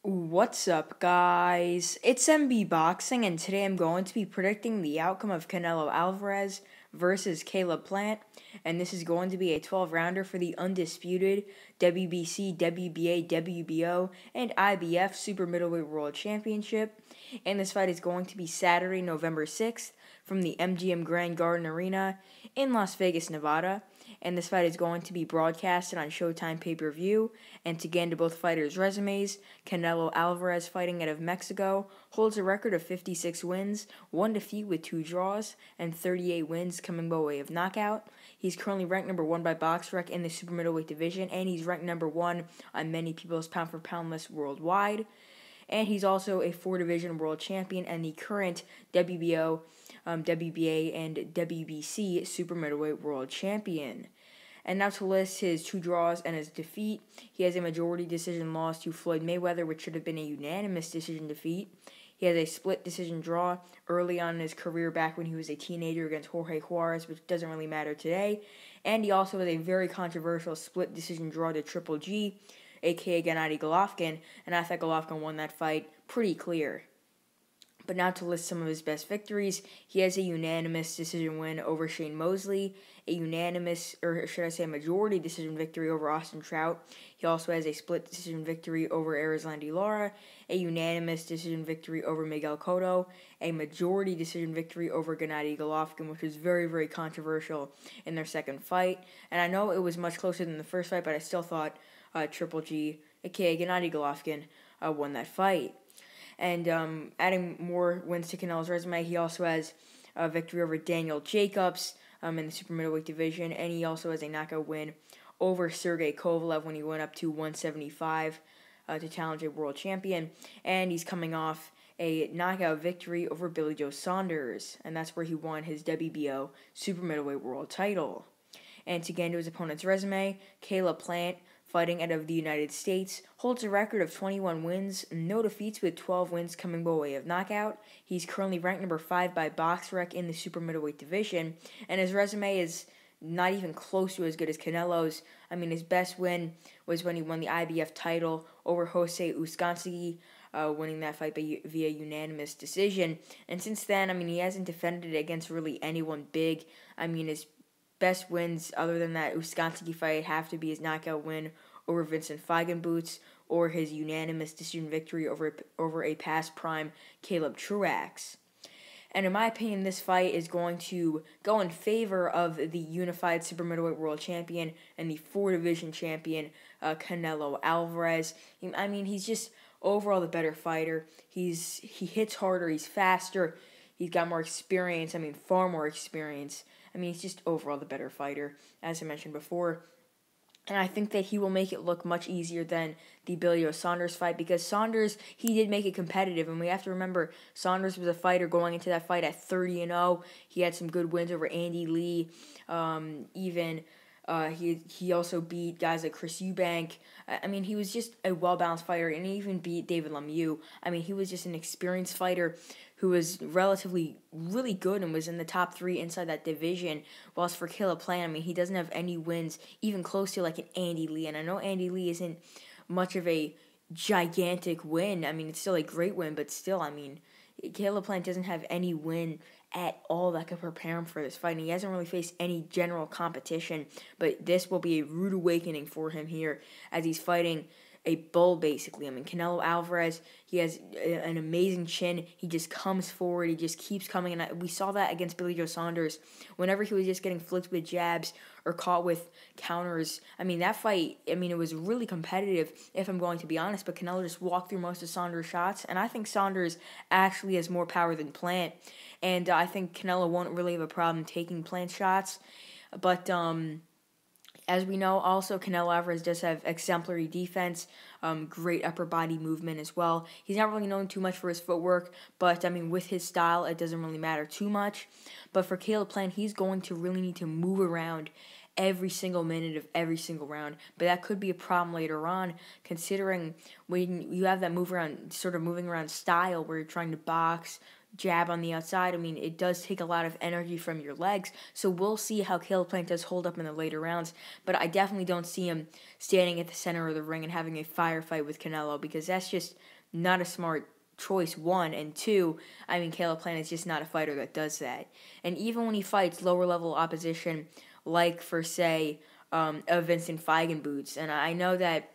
What's up, guys? It's MB Boxing, and today I'm going to be predicting the outcome of Canelo Alvarez versus Caleb Plant, and this is going to be a 12-rounder for the undisputed WBC, WBA, WBO, and IBF Super-Middleweight World Championship, and this fight is going to be Saturday, November 6th, from the MGM Grand Garden Arena in Las Vegas, Nevada. And this fight is going to be broadcasted on Showtime pay-per-view. And to get into both fighters' resumes, Canelo Alvarez, fighting out of Mexico, holds a record of 56 wins, 1 defeat with 2 draws, and 38 wins coming by way of knockout. He's currently ranked number 1 by BoxRec in the super middleweight division, and he's ranked number 1 on many people's pound-for-pound list worldwide. And he's also a 4-division world champion and the current WBO, WBA, and WBC super middleweight world champion. And now to list his 2 draws and his defeat. He has a majority decision loss to Floyd Mayweather, which should have been a unanimous decision defeat. He has a split decision draw early on in his career back when he was a teenager against Jorge Juarez, which doesn't really matter today. And he also has a very controversial split decision draw to Triple G, a.k.a. Gennady Golovkin, and I thought Golovkin won that fight pretty clear. But now to list some of his best victories, he has a unanimous decision win over Shane Mosley, a unanimous, or should I say a majority decision victory over Austin Trout. He also has a split decision victory over Erislandy Lara, a unanimous decision victory over Miguel Cotto, a majority decision victory over Gennady Golovkin, which was very, very controversial in their second fight. And I know it was much closer than the first fight, but I still thought Triple G, aka Gennady Golovkin, won that fight. And adding more wins to Canelo's resume, he also has a victory over Daniel Jacobs in the super middleweight division, and he also has a knockout win over Sergey Kovalev when he went up to 175 to challenge a world champion. And he's coming off a knockout victory over Billy Joe Saunders, and that's where he won his WBO super middleweight world title. And to get into his opponent's resume, Caleb Plant, fighting out of the United States, holds a record of 21 wins, no defeats with 12 wins coming by way of knockout. He's currently ranked number 5 by BoxRec in the super middleweight division, and his resume is not even close to as good as Canelo's. I mean, his best win was when he won the IBF title over Jose Uskansky, winning that fight via unanimous decision. And since then, I mean, he hasn't defended it against really anyone big. I mean, his best wins other than that Uskansky fight have to be his knockout win over Vincent Feigenboots or his unanimous decision victory over a past prime Caleb Truax. And in my opinion, this fight is going to go in favor of the unified super middleweight world champion and the 4-division champion Canelo Alvarez. I mean, he's just overall the better fighter. He hits harder, he's faster, he's got more experience. I mean, far more experience. I mean, he's just overall the better fighter, as I mentioned before. And I think that he will make it look much easier than the Billy Joe Saunders fight, because Saunders, he did make it competitive. And we have to remember, Saunders was a fighter going into that fight at 30-0. He had some good wins over Andy Lee. He also beat guys like Chris Eubank. I mean, he was just a well-balanced fighter, and he even beat David Lemieux. I mean, he was just an experienced fighter who was relatively really good and was in the top 3 inside that division. Whilst for Caleb Plant, I mean, he doesn't have any wins even close to like an Andy Lee. And I know Andy Lee isn't much of a gigantic win. I mean, it's still a great win, but still, I mean, Caleb Plant doesn't have any win at all that could prepare him for this fight. And he hasn't really faced any general competition, but this will be a rude awakening for him here as he's fighting a bull, basically. I mean, Canelo Alvarez, he has an amazing chin. He just comes forward. He just keeps coming. And we saw that against Billy Joe Saunders. Whenever he was just getting flicked with jabs or caught with counters, I mean, that fight, I mean, it was really competitive, if I'm going to be honest. But Canelo just walked through most of Saunders' shots. And I think Saunders actually has more power than Plant. And I think Canelo won't really have a problem taking Plant shots. But as we know, also, Canelo Alvarez does have exemplary defense, great upper body movement as well. He's not really known too much for his footwork, but, I mean, with his style, it doesn't really matter too much. But for Caleb Plant, he's going to really need to move around every single minute of every single round. But that could be a problem later on, considering when you have that move around, sort of moving around style where you're trying to box, jab on the outside. I mean, it does take a lot of energy from your legs, so we'll see how Caleb Plant does hold up in the later rounds, but I definitely don't see him standing at the center of the ring and having a firefight with Canelo, because that's just not a smart choice, one, and two, I mean, Caleb Plant is just not a fighter that does that. And even when he fights lower level opposition, like for say a Vincent Feigenboots, and I know that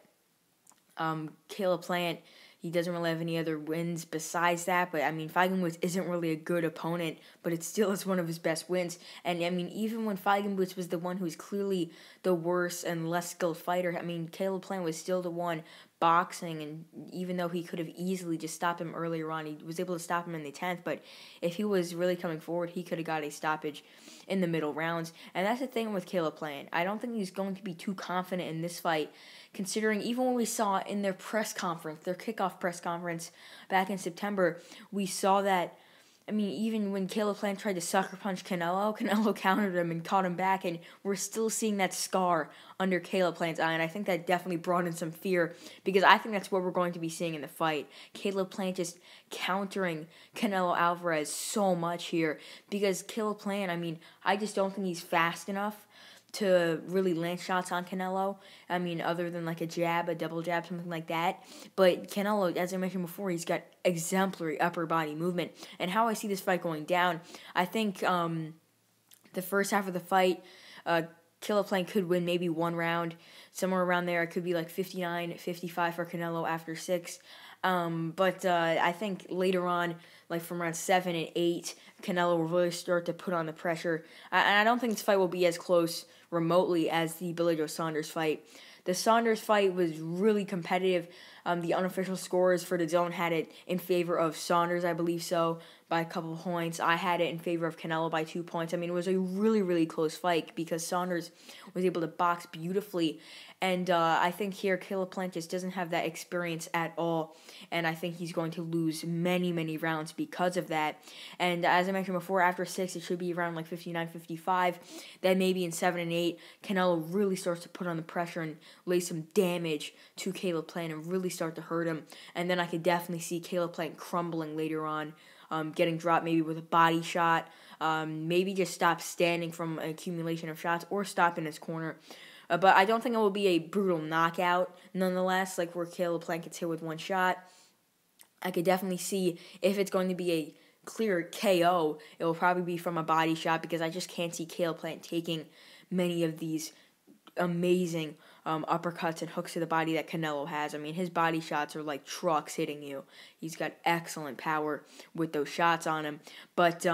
Caleb Plant, he doesn't really have any other wins besides that, but I mean, Feigenboots isn't really a good opponent, but it still is one of his best wins. And I mean, even when Feigenboots was the one who's clearly the worse and less skilled fighter, I mean, Caleb Plant was still the one boxing, and even though he could have easily just stopped him earlier on, he was able to stop him in the 10th, but if he was really coming forward, he could have got a stoppage in the middle rounds. And that's the thing with Caleb Plant. I don't think he's going to be too confident in this fight, considering even when we saw in their press conference, their kickoff press conference back in September, we saw that, I mean, even when Caleb Plant tried to sucker punch Canelo, Canelo countered him and caught him back, and we're still seeing that scar under Caleb Plant's eye, and I think that definitely brought in some fear, because I think that's what we're going to be seeing in the fight. Caleb Plant just countering Canelo Alvarez so much here, because Caleb Plant, I mean, I just don't think he's fast enough to really land shots on Canelo. I mean, other than like a jab, a double jab, something like that. But Canelo, as I mentioned before, he's got exemplary upper body movement. And how I see this fight going down, I think the first half of the fight, Caleb Plant could win maybe one round. Somewhere around there, it could be like 59-55 for Canelo after 6. But I think later on, like from round 7 and 8, Canelo will really start to put on the pressure. And I don't think this fight will be as close remotely as the Billy Joe Saunders fight. The Saunders fight was really competitive. The unofficial scores for the zone had it in favor of Saunders, I believe so, by a couple of points. I had it in favor of Canelo by 2 points. I mean, it was a really, really close fight because Saunders was able to box beautifully. And I think here Caleb Plant just doesn't have that experience at all. And I think he's going to lose many, many rounds because of that. And as I mentioned before, after 6, it should be around like 59-55. Then maybe in 7 and 8, Canelo really starts to put on the pressure and lay some damage to Caleb Plant and really start to hurt him. And then I could definitely see Caleb Plant crumbling later on, getting dropped maybe with a body shot, maybe just stop standing from an accumulation of shots or stop in his corner. But I don't think it will be a brutal knockout nonetheless, like where Caleb Plant gets hit with one shot. I could definitely see if it's going to be a clear KO, it will probably be from a body shot, because I just can't see Caleb Plant taking many of these amazing uppercuts and hooks to the body that Canelo has. I mean, his body shots are like trucks hitting you. He's got excellent power with those shots on him. But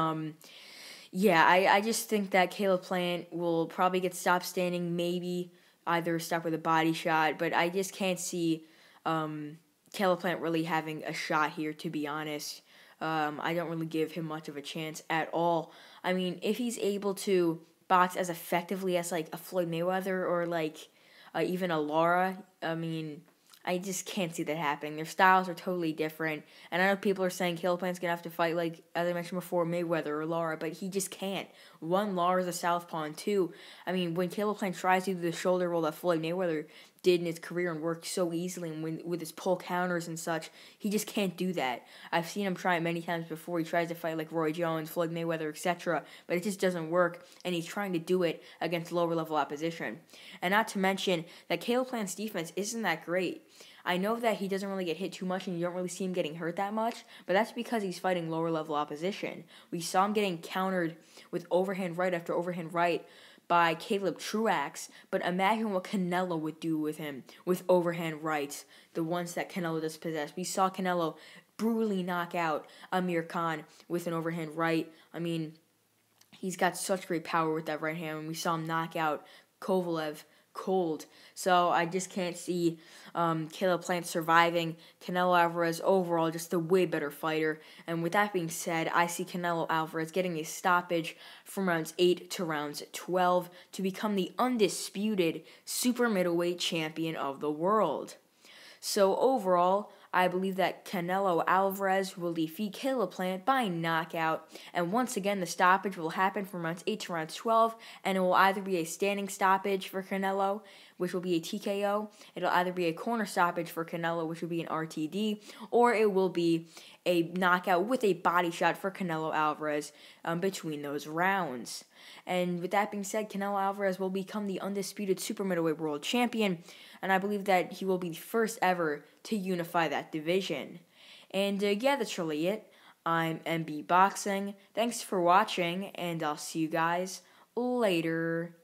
yeah, I just think that Caleb Plant will probably get stopped standing, maybe either stop with a body shot, but I just can't see Caleb Plant really having a shot here, to be honest. I don't really give him much of a chance at all. I mean, if he's able to box as effectively as like a Floyd Mayweather or like even a Lara, I mean, I just can't see that happening. Their styles are totally different. And I know people are saying Caleb Plant's going to have to fight, like, as I mentioned before, Mayweather or Lara, but he just can't. One, Lara's a southpaw, and two, I mean, when Caleb Plant tries to do the shoulder roll that Floyd Mayweather did in his career and worked so easily, and with his pull counters and such, he just can't do that. I've seen him try it many times before. He tries to fight like Roy Jones, Floyd Mayweather, etc., but it just doesn't work, and he's trying to do it against lower-level opposition. And not to mention that Caleb Plant's defense isn't that great. I know that he doesn't really get hit too much and you don't really see him getting hurt that much, but that's because he's fighting lower-level opposition. We saw him getting countered with overhand right after overhand right by Caleb Truax, but imagine what Canelo would do with him with overhand rights, the ones that Canelo does possess. We saw Canelo brutally knock out Amir Khan with an overhand right. I mean, he's got such great power with that right hand, and we saw him knock out Kovalev cold. So I just can't see Caleb Plant surviving. Canelo Alvarez overall just a way better fighter. And with that being said, I see Canelo Alvarez getting a stoppage from rounds 8 to rounds 12 to become the undisputed super-middleweight champion of the world. So overall, I believe that Canelo Alvarez will defeat Caleb Plant by knockout, and once again the stoppage will happen from rounds 8 to rounds 12, and it will either be a standing stoppage for Canelo, which will be a TKO. It'll either be a corner stoppage for Canelo, which will be an RTD, or it will be a knockout with a body shot for Canelo Alvarez between those rounds. And with that being said, Canelo Alvarez will become the undisputed super-middleweight world champion, and I believe that he will be the first ever to unify that division. And yeah, that's really it. I'm MB Boxing. Thanks for watching, and I'll see you guys later.